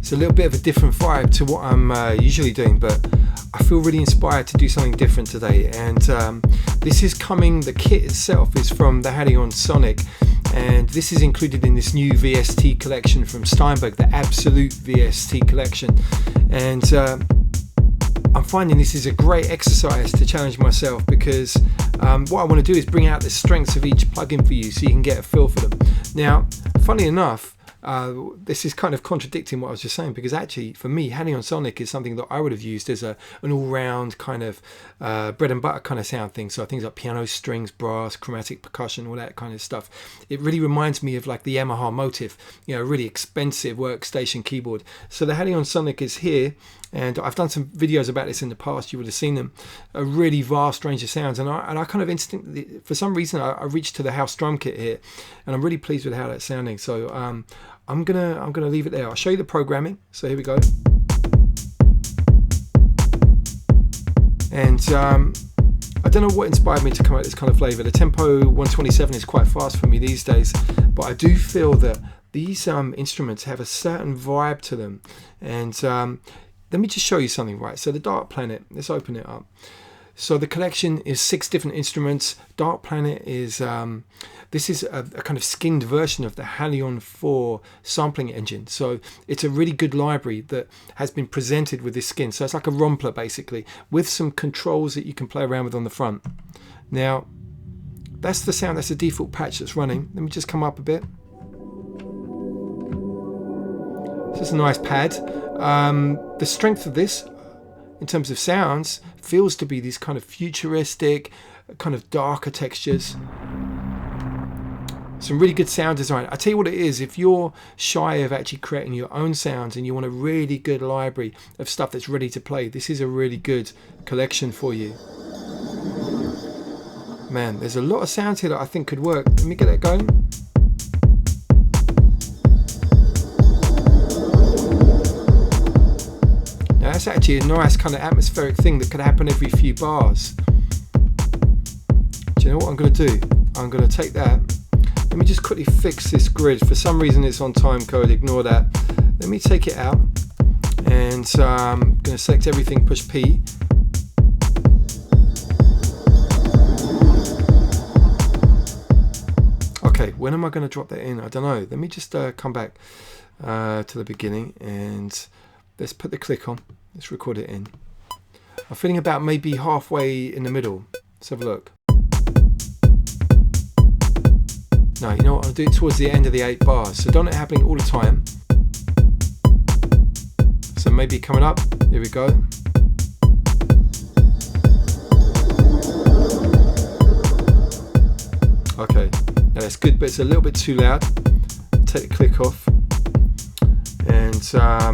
It's a little bit of a different vibe to what I'm usually doing, but I feel really inspired to do something different today. And this is coming, the kit itself is from the Halion Sonic, and this is included in this new VSTi collection from Steinberg, the Absolute VSTi collection. And I'm finding this is a great exercise to challenge myself, because what I want to do is bring out the strengths of each plugin for you so you can get a feel for them. Now, funny enough, this is kind of contradicting what I was just saying, because actually for me Halion Sonic is something that I would have used as an all-round kind of bread and butter kind of sound thing, so things like piano, strings, brass, chromatic percussion, all that kind of stuff. It really reminds me of like the Yamaha Motive, you know, a really expensive workstation keyboard. So the Halion Sonic is here, and I've done some videos about this in the past, you would have seen them. A really vast range of sounds, and I kind of instantly, for some reason, I reached to the house drum kit here, and I'm really pleased with how that's sounding. So I'm gonna leave it there. I'll show you the programming. So here we go. And I don't know what inspired me to come out with this kind of flavor. The tempo 127 is quite fast for me these days, but I do feel that these instruments have a certain vibe to them. And let me just show you something, right? So the Dark Planet, let's open it up. So the collection is 6 different instruments. Dark Planet is, this is a kind of skinned version of the Halion 4 sampling engine. So it's a really good library that has been presented with this skin. So it's like a rompler basically, with some controls that you can play around with on the front. Now, that's the sound, that's the default patch that's running. Let me just come up a bit. So it's a nice pad. The strength of this, in terms of sounds, feels to be these kind of futuristic, kind of darker textures. Some really good sound design. I tell you what it is, if you're shy of actually creating your own sounds and you want a really good library of stuff that's ready to play, this is a really good collection for you. Man, there's a lot of sounds here that I think could work. Let me get it going. That's actually a nice kind of atmospheric thing that could happen every few bars. Do you know what I'm going to do? I'm going to take that. Let me just quickly fix this grid. For some reason it's on time code, ignore that. Let me take it out, and I'm going to select everything, push P. Okay, when am I going to drop that in? I don't know. Let me just come back to the beginning, and let's put the click on. Let's record it in. I'm feeling about maybe halfway in the middle. Let's have a look. No, you know what? I'll do it towards the end of the 8 bars. So don't let it happening all the time. So maybe coming up. Here we go. Okay, now that's good, but it's a little bit too loud. Take the click off. And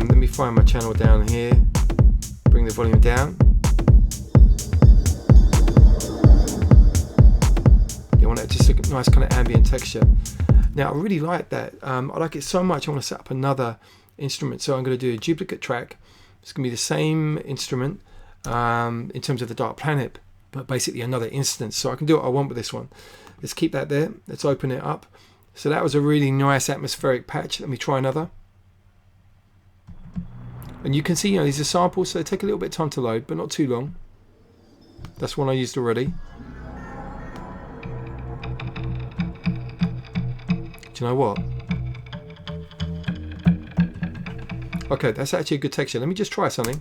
let me find my channel down here. Bring the volume down. You want it just a nice kind of ambient texture. Now I really like that. I like it so much I want to set up another instrument. So I'm going to do a duplicate track. It's going to be the same instrument in terms of the Dark Planet, but basically another instance. So I can do what I want with this one. Let's keep that there. Let's open it up. So that was a really nice atmospheric patch. Let me try another. And you can see, you know, these are samples, so they take a little bit of time to load, but not too long. That's one I used already. Do you know what? Okay, that's actually a good texture. Let me just try something.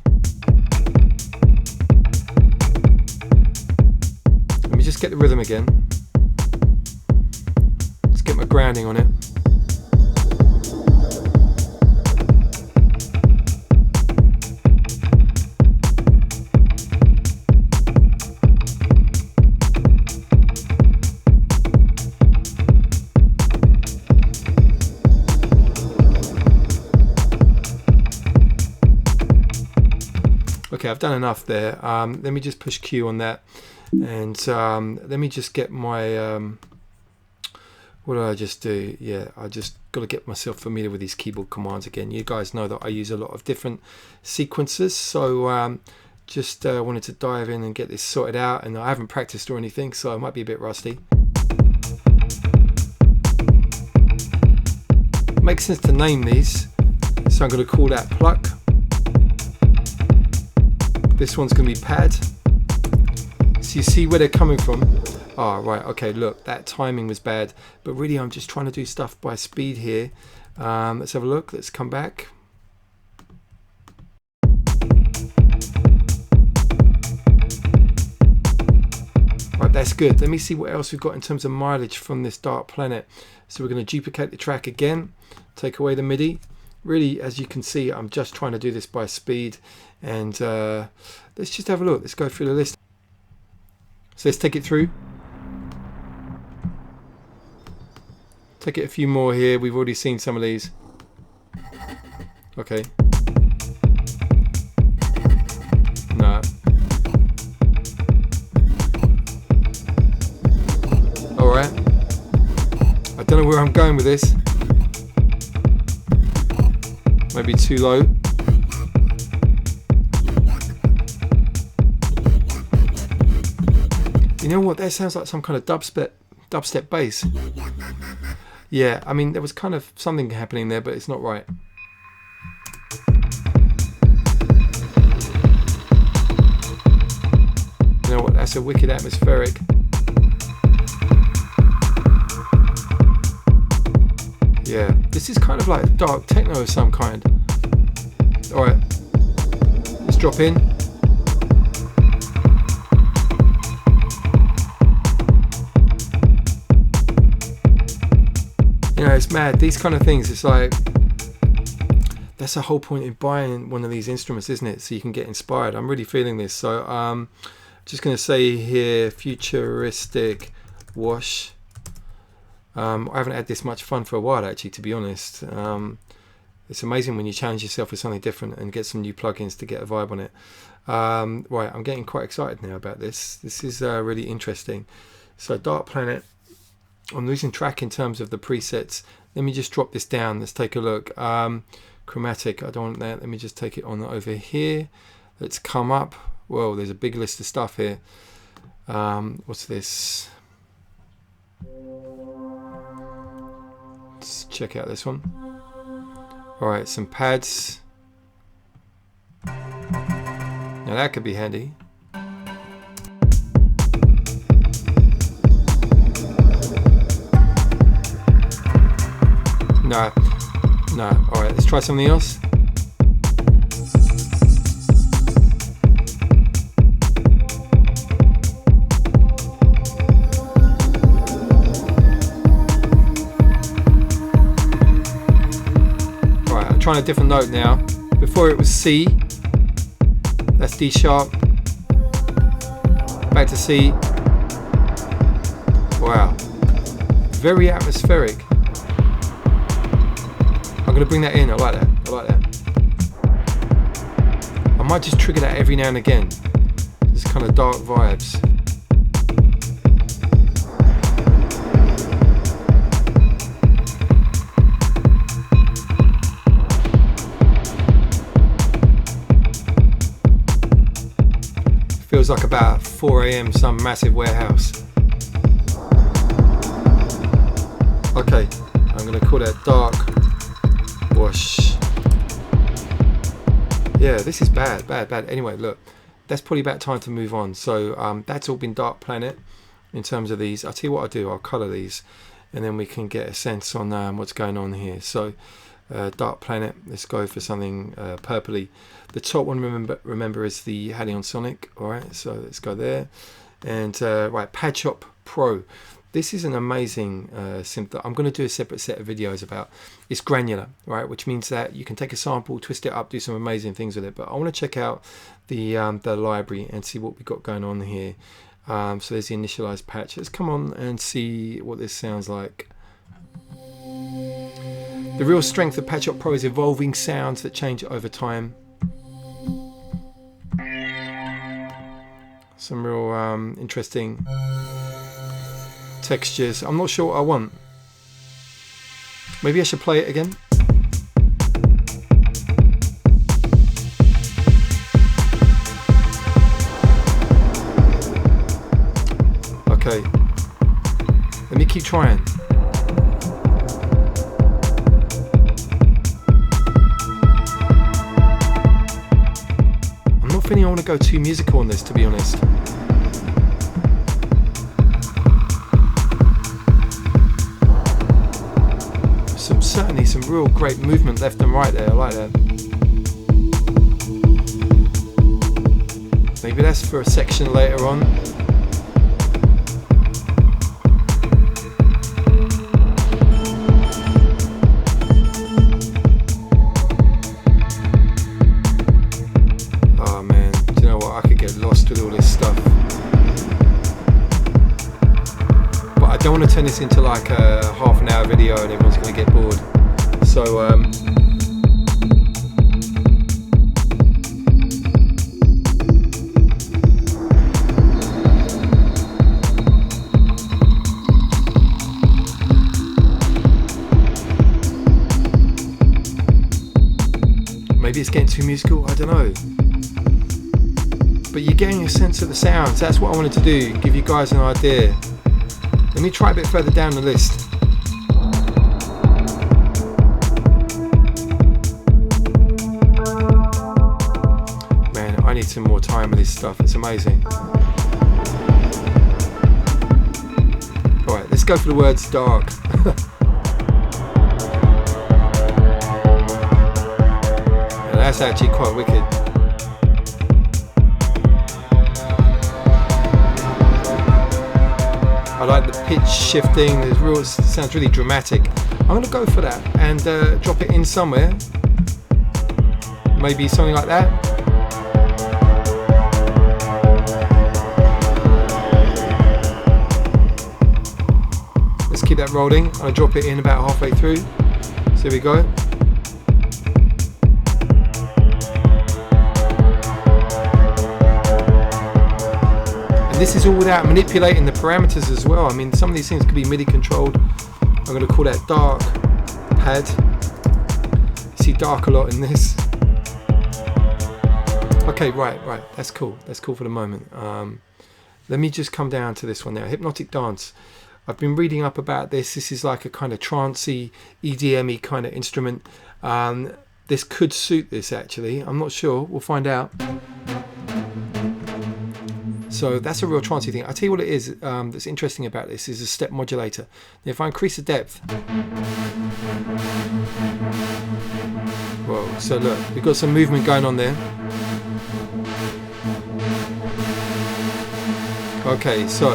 Let me just get the rhythm again. Let's get my grounding on it. Okay, I've done enough there. Let me just push Q on that, and let me just get my what did I just do? Yeah, I just got to get myself familiar with these keyboard commands again. You guys know that I use a lot of different sequences, so just wanted to dive in and get this sorted out, and I haven't practiced or anything, so I might be a bit rusty. It makes sense to name these. So I'm going to call that pluck. This one's going to be pad. So you see where they're coming from. Oh, right, okay, look, that timing was bad. But really, I'm just trying to do stuff by speed here. Let's have a look. Let's come back. Right, that's good. Let me see what else we've got in terms of mileage from this Dark Planet. So we're going to duplicate the track again. Take away the MIDI. Really, as you can see, I'm just trying to do this by speed. And let's just have a look. Let's go through the list. So let's take it through. Take it a few more here. We've already seen some of these. Okay. No. Alright. I don't know where I'm going with this. Maybe too low. You know what? That sounds like some kind of dubstep bass. Yeah, I mean, there was kind of something happening there, but it's not right. You know what? That's a wicked atmospheric. Yeah, this is kind of like dark techno of some kind. Alright, let's drop in. You know, it's mad. These kind of things, it's like, that's the whole point in buying one of these instruments, isn't it? So you can get inspired. I'm really feeling this. So just going to say here, futuristic wash. I haven't had this much fun for a while, actually, to be honest. It's amazing when you challenge yourself with something different and get some new plugins to get a vibe on it. Right, I'm getting quite excited now about this. This is really interesting. So Dark Planet, I'm losing track in terms of the presets. Let me just drop this down. Let's take a look. Chromatic, I don't want that. Let me just take it on over here. Let's come up. Whoa, there's a big list of stuff here. What's this? Let's check out this one. Alright, some pads. Now that could be handy. No. Alright, let's try something else. Trying a different note now. Before it was C, that's D sharp, back to C. Wow, very atmospheric. I'm going to bring that in. I like that. I like that. I might just trigger that every now and again. This kind of dark vibes. Feels like about 4 AM, some massive warehouse. Okay, I'm going to call that Dark Wash. Yeah, this is bad. Anyway, look, that's probably about time to move on. So that's all been Dark Planet in terms of these. I'll tell you what I'll do, I'll colour these and then we can get a sense on what's going on here. So Dark Planet, let's go for something purpley. The top one, remember, is the Halion Sonic. Alright, so let's go there. And right, Pad Shop Pro. This is an amazing synth that I'm going to do a separate set of videos about. It's granular, right, which means that you can take a sample, twist it up, do some amazing things with it. But I want to check out the library and see what we've got going on here. So there's the initialized patch. Let's come on and see what this sounds like. The real strength of Pad Shop Pro is evolving sounds that change over time. Some real interesting textures. I'm not sure what I want. Maybe I should play it again. Okay. Let me keep trying. not feeling I want to go too musical on this, to be honest. Certainly some real great movement left and right there. I like that. Maybe that's for a section later on. Oh man, do you know what? I could get lost with all this stuff. But I don't want to turn this into like a half an hour video and everyone's going to get bored. So maybe it's getting too musical, I don't know. But you're getting a sense of the sounds. That's what I wanted to do, give you guys an idea. Let me try a bit further down the list. Man, I need some more time with this stuff. It's amazing. Alright, let's go for the words dark. And that's actually quite wicked. I like the pitch shifting. There's real, it sounds really dramatic. I'm going to go for that and drop it in somewhere. Maybe something like that. Let's keep that rolling. I'll drop it in about halfway through. So here we go. And this is all without manipulating the parameters as well. I mean, some of these things could be MIDI controlled. I'm going to call that dark pad. You see dark a lot in this. Okay, right. That's cool. That's cool for the moment. Let me just come down to this one now. Hypnotic dance. I've been reading up about this. This is like a kind of trancey, EDM-y kind of instrument. This could suit this actually. I'm not sure. We'll find out. So that's a real trancey thing. I'll tell you what it is that's interesting about this is a step modulator. Now if I increase the depth, whoa, so look, we've got some movement going on there. Okay, so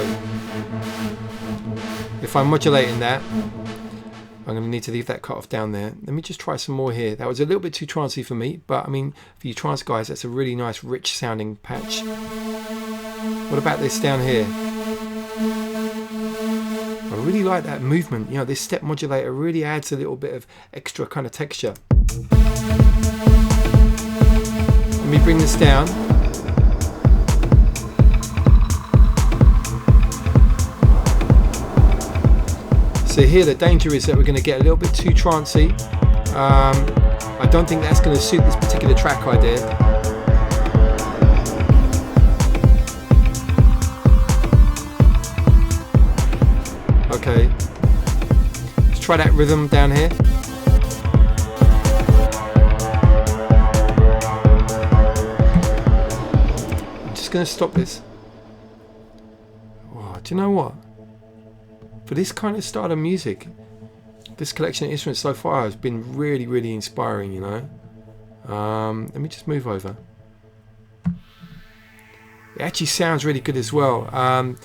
if I'm modulating that, I'm going to need to leave that cut off down there. Let me just try some more here. That was a little bit too trancey for me, but I mean, for you trance guys, that's a really nice, rich sounding patch. What about this down here? I really like that movement. You know, this step modulator really adds a little bit of extra kind of texture. Let me bring this down. So here the danger is that we're going to get a little bit too trancey. I don't think that's going to suit this particular track idea. Okay, let's try that rhythm down here. I'm just going to stop this. Oh, do you know what? For this kind of style of music, this collection of instruments so far has been really, really inspiring, you know. Let me just move over. It actually sounds really good as well.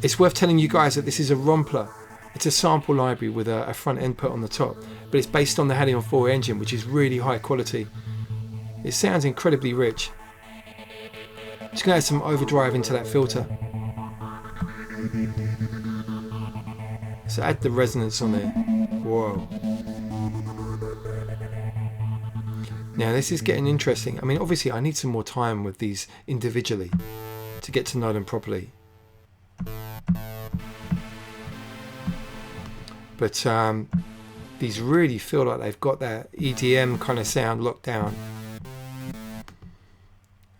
It's worth telling you guys that this is a Rompler. It's a sample library with a front end put on the top, but it's based on the Halion 4 engine, which is really high quality. It sounds incredibly rich. Just going to add some overdrive into that filter. So add the resonance on there. Whoa. Now this is getting interesting. I mean, obviously I need some more time with these individually to get to know them properly. But these really feel like they've got that EDM kind of sound locked down.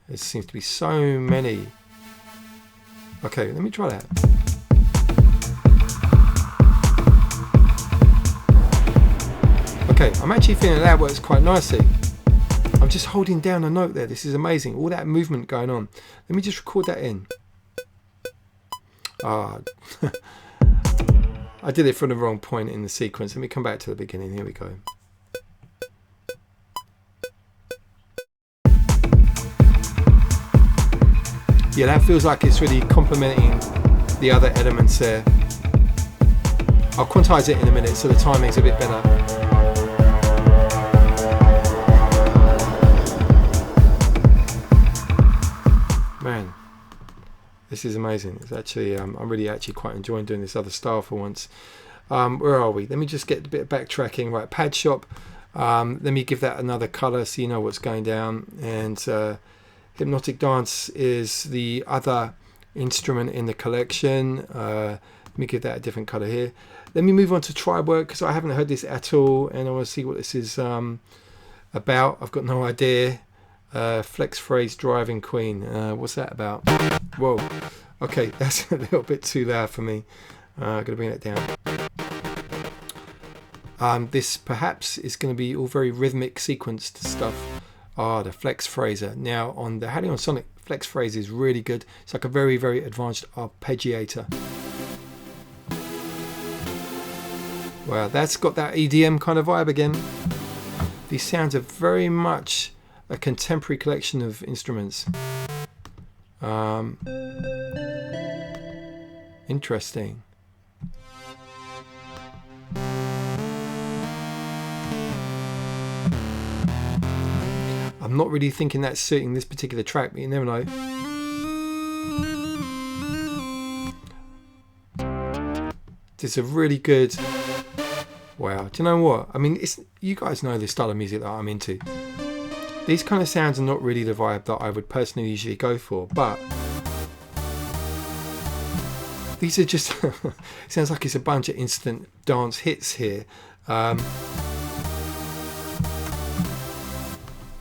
There seems to be so many. Okay, let me try that. Okay, I'm actually feeling that works quite nicely. I'm just holding down a note there. This is amazing. All that movement going on. Let me just record that in. Ah, I did it from the wrong point in the sequence. Let me come back to the beginning. Here we go. Yeah, that feels like it's really complementing the other elements there. I'll quantize it in a minute so the timing's a bit better. Man, this is amazing. It's actually, I'm really actually quite enjoying doing this other style for once. Where are we? Let me just get a bit of backtracking. Right, pad shop. Let me give that another color so you know what's going down. And Hypnotic Dance is the other instrument in the collection. Let me give that a different color here. Let me move on to Tribe Work because I haven't heard this at all and I want to see what this is about. I've got no idea. Flex Phrase Driving Queen. What's that about? Whoa. Okay, that's a little bit too loud for me. I'm going to bring that down. This perhaps is going to be all very rhythmic sequenced stuff. The Flex Phraser. Now on the Halion Sonic, Flex Phrase is really good. It's like a very, very advanced arpeggiator. Wow, that's got that EDM kind of vibe again. These sounds are very much a contemporary collection of instruments. Interesting. I'm not really thinking that's suiting this particular track, but you never know. It's a really good... Wow, do you know what? I mean, you guys know the style of music that I'm into. These kind of sounds are not really the vibe that I would personally usually go for, but these are just... sounds like it's a bunch of instant dance hits here. The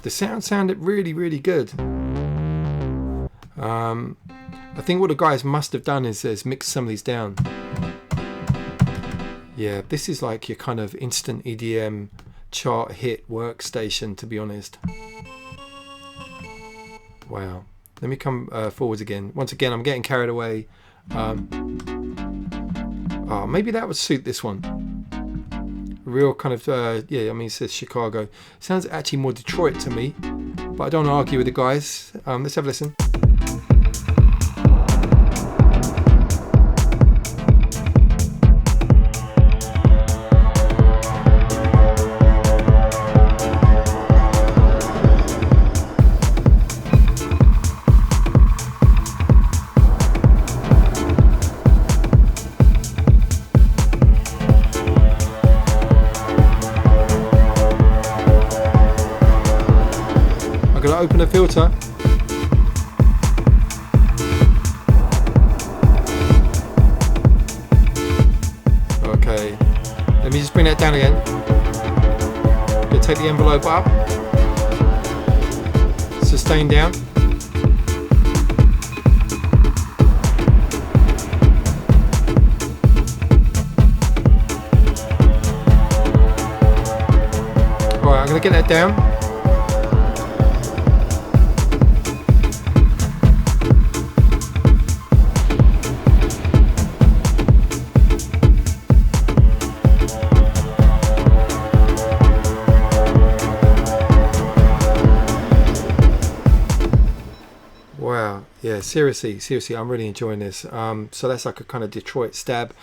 sound sounded really, really good. I think what the guys must have done is mix some of these down. Yeah, this is like your kind of instant EDM chart hit workstation, to be honest. Wow. Let me come forwards again. Once again, I'm getting carried away. Maybe that would suit this one. Real kind of, yeah, I mean, it says Chicago. Sounds actually more Detroit to me, but I don't want to argue with the guys. Let's have a listen. Open a filter. Okay, let me just bring that down again. Gonna take the envelope up, sustain down. Alright, I'm gonna get that down. Yeah, seriously, I'm really enjoying this. So that's like a kind of Detroit stab.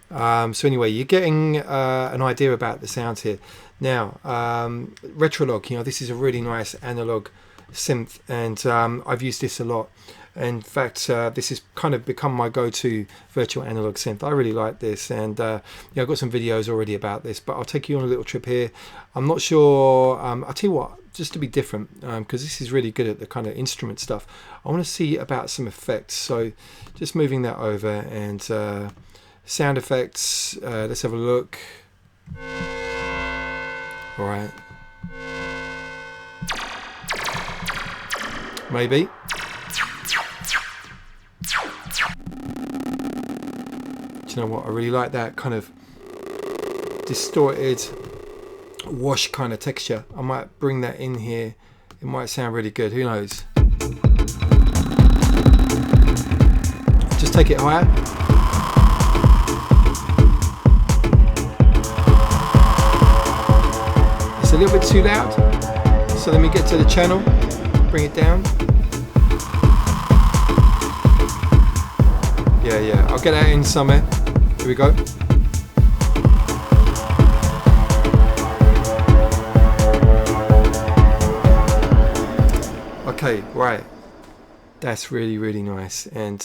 So anyway, you're getting an idea about the sounds here. Now, Retrolog, this is a really nice analog synth, and I've used this a lot. In fact, this has kind of become my go-to virtual analog synth. I really like this, and I've got some videos already about this, but I'll take you on a little trip here. I'm not sure, I'll tell you what, just to be different, because this is really good at the kind of instrument stuff, I want to see about some effects. So just moving that over, and sound effects, let's have a look. All right. Maybe. Do you know what? I really like that kind of distorted wash kind of texture. I might bring that in here It might sound really good, who knows? Just take it higher. It's a little bit too loud, so let me get to the channel, bring it down. Yeah, I'll get that in somewhere. Here we go. Okay, right. That's really, really nice. And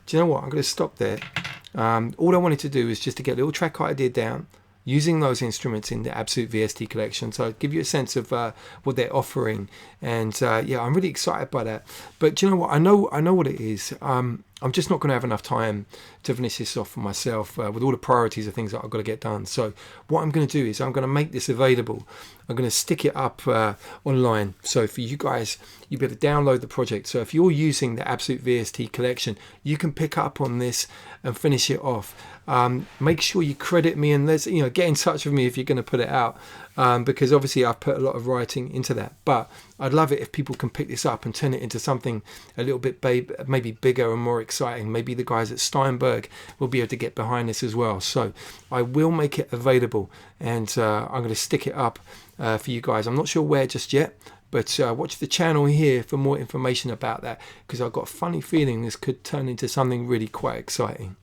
do you know what? I'm going to stop there. All I wanted to do is just to get a little track idea down, using those instruments in the Absolute VST collection, so give you a sense of what they're offering. And yeah, I'm really excited by that. But do you know what? I know what it is. I'm just not going to have enough time to finish this off for myself with all the priorities of things that I've got to get done. So what I'm going to do is I'm going to make this available. I'm going to stick it up online. So for you guys, you'll be able to download the project. So if you're using the Absolute VST collection, you can pick up on this and finish it off. Make sure you credit me and get in touch with me if you're going to put it out, because obviously I've put a lot of writing into that. But I'd love it if people can pick this up and turn it into something a little bit maybe bigger and more exciting. Maybe the guys at Steinberg will be able to get behind this as well. So I will make it available, and I'm going to stick it up for you guys. I'm not sure where just yet, but watch the channel here for more information about that, because I've got a funny feeling this could turn into something really quite exciting.